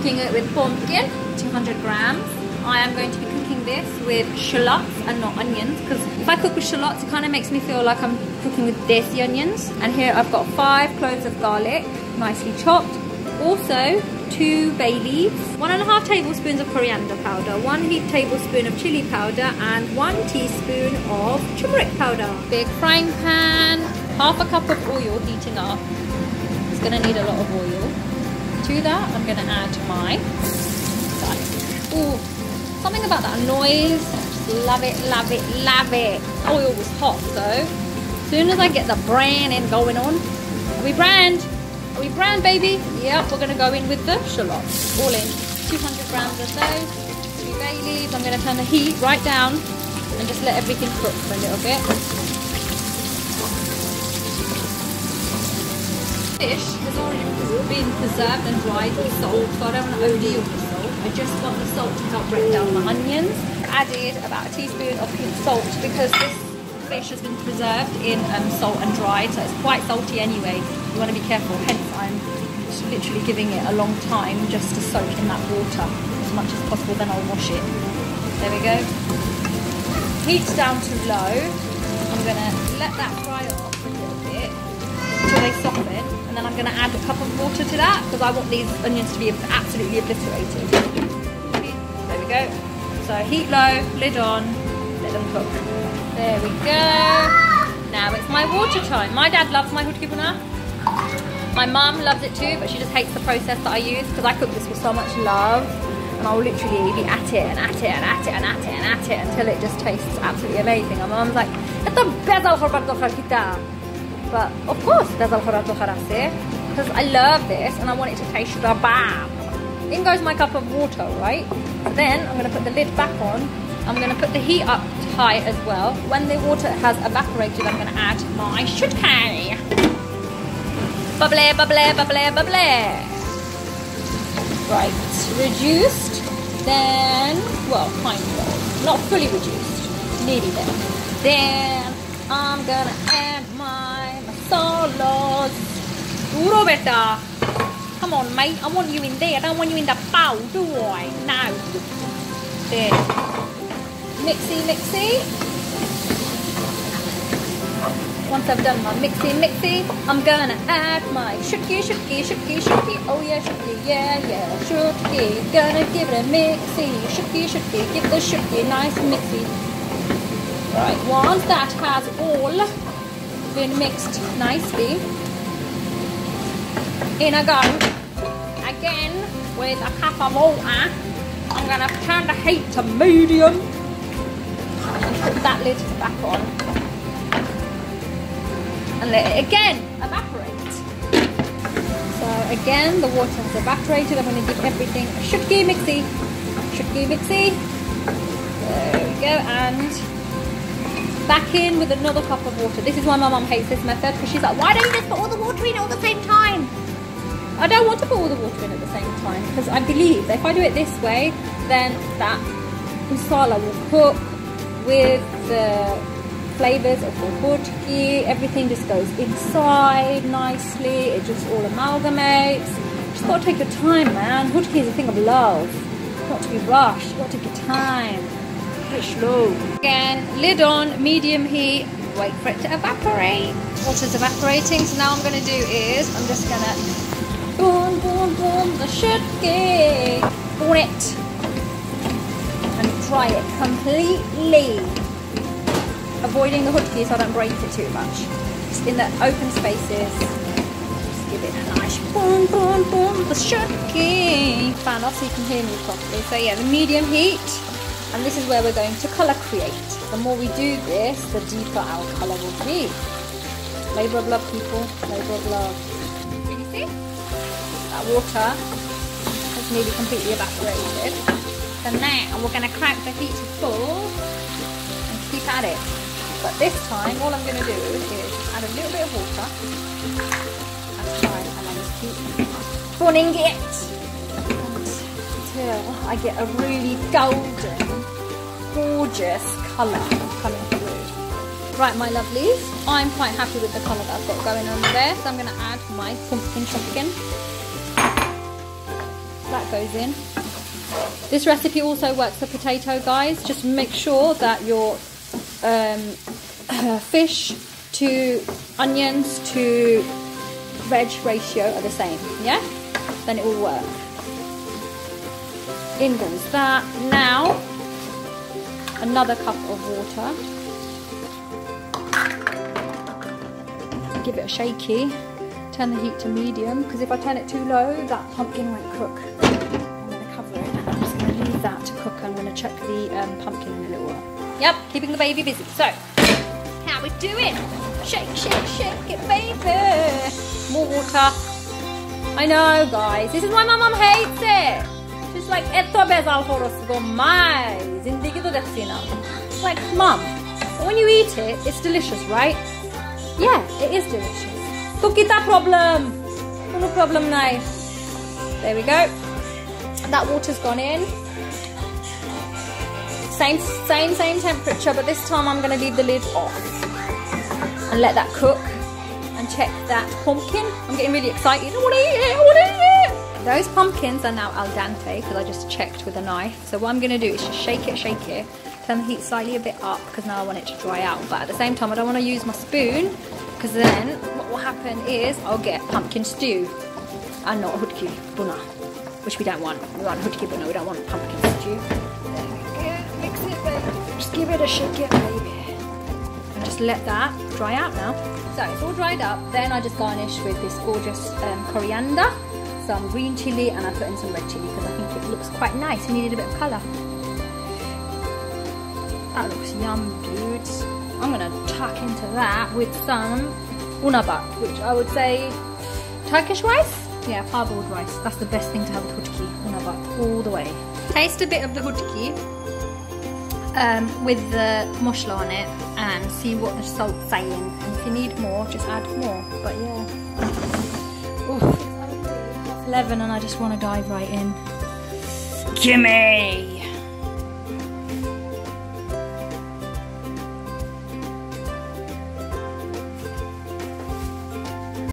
cooking it with pumpkin, 200 grams. I am going to be cooking this with shallots and not onions, because if I cook with shallots, it kind of makes me feel like I'm cooking with desi onions. And here I've got 5 cloves of garlic, nicely chopped. Also, 2 bay leaves, 1.5 tablespoons of coriander powder, 1 heaped tablespoon of chili powder, and 1 teaspoon of turmeric powder. Big frying pan, half a cup of oil heating up. It's going to need a lot of oil. To that, I'm going to add my garlic. Ooh, something about that noise. Just love it, love it, love it. Oil was hot though. As soon as I get the branding going on, are we brand? Are we brown, baby? Yep, we're going to go in with the shallots. All in. 200 grams of those. 2 bay leaves. I'm going to turn the heat right down and just let everything cook for a little bit. Fish has already been preserved and dried with salt, so I don't want to OD on the salt. I just want the salt to help break down my onions. Added about a teaspoon of pink salt because this fish has been preserved in salt and dried, so it's quite salty anyway. You want to be careful, hence I'm literally giving it a long time just to soak in that water as much as possible, then I'll wash it. There we go. Heat's down to low. I'm going to let that fry off a little bit until they soften, and then I'm going to add a cup of water to that because I want these onions to be absolutely obliterated. There we go. So heat low, lid on, let them cook. There we go. Now it's my water time. My dad loves my Shutki Bhuna. My mum loves it too, but she just hates the process that I use because I cook this with so much love, and I'll literally be at it and at it and at it and at it and at it until it just tastes absolutely amazing. And my mum's like, it's the best kita. But of course, there's because I love this and I want it to taste the bam. In goes my cup of water, right? Then I'm going to put the lid back on. I'm going to put the heat up high as well. When the water has evaporated, I'm going to add my shutki. Bubbly, bubbly, bubbly, bubbly. Right, reduced. Then, well, kind of. Not fully reduced. Nearly there. Then I'm going to add my masalas. Roberta. Come on, mate. I want you in there. I don't want you in the bowl, do I? No. There. Mixy, mixy. Once I've done my mixy, I'm gonna add my shutki. Oh yeah, shutki, yeah, shutki. Gonna give it a mixy. Shutki, give the shutki a nice mixy. Right, once that has all been mixed nicely, in I go again with a cup of water. I'm gonna turn the heat to medium and put that lid back on and let it again evaporate. So again, the water has evaporated. I'm going to give everything a shutki mixy. There we go, and back in with another cup of water. This is why my mum hates this method, because she's like, why don't you just put all the water in all the same time? I don't want to put all the water in at the same time, because I believe that if I do it this way, then that masala will cook with the flavours of the Shutki. Everything just goes inside nicely. It just all amalgamates. Just got to take your time, man. Shutki is a thing of love. Not to be rushed. You got to take your time. Bit slow. Again, lid on, medium heat. Wait for it to evaporate. Water's evaporating. So now what I'm going to do is I'm just going to boom the Shutki. Boom it. And dry it completely. Avoiding the Shutki so I don't break it too much. Just in the open spaces. Just give it a nice boom, the Shutki. Fan off so you can hear me properly. So yeah, the medium heat. And this is where we're going to colour create. The more we do this, the deeper our colour will be. Labour of love, people. Labour of love. Can you see? That water has nearly completely evaporated. So now we're going to crank the heat to full and keep at it. But this time, all I'm going to do is add a little bit of water at a time, and then just keep putting it until I get a really golden, gorgeous colour coming through. Right, my lovelies, I'm quite happy with the colour that I've got going on there, so I'm going to add my pumpkin. That that goes in. This recipe also works for potato, guys. Just make sure that your fish to onions to veg ratio are the same, yeah? Then it will work. In goes that. Now, another cup of water. Give it a shaky. Turn the heat to medium, because if I turn it too low, that pumpkin won't cook. I'm going to cover it, and I'm just going to leave that to cook. I'm going to check the pumpkin in a little while. Yep, keeping the baby busy. So, how we doing? Shake, shake, shake it, baby. More water. I know, guys. This is why my mum hates it. She's like, "Eto bezal horosgo mai." It's like, Mum, when you eat it, it's delicious, right? Yeah, it is delicious. So kita problem. No problem now. There we go. That water's gone in. Same temperature, but this time I'm going to leave the lid off and let that cook and check that pumpkin. I'm getting really excited. I want to eat it. I want to eat it. Those pumpkins are now al dente because I just checked with a knife. So what I'm going to do is just shake it, turn the heat slightly a bit up because now I want it to dry out. But at the same time, I don't want to use my spoon because then what will happen is I'll get pumpkin stew and not Shutki Bhuna, which we don't want. We want Shutki Bhuna, we don't want pumpkin stew. There we go. Mix it, baby. Just give it a shake it, baby. And just let that dry out now. So it's all dried up. Then I just garnish with this gorgeous coriander, some green chilli, and I put in some red chilli because I think it looks quite nice. We needed a bit of colour. That looks yum, dudes. I'm going to tuck into that with some unabat, which I would say Turkish rice? Yeah, parboiled rice. That's the best thing to have with Shutki, unabat, all the way. Taste a bit of the Shutki with the moshla on it and see what the salt's saying. And if you need more, just add more. But yeah. Ooh. 11 and I just want to dive right in. Gimme!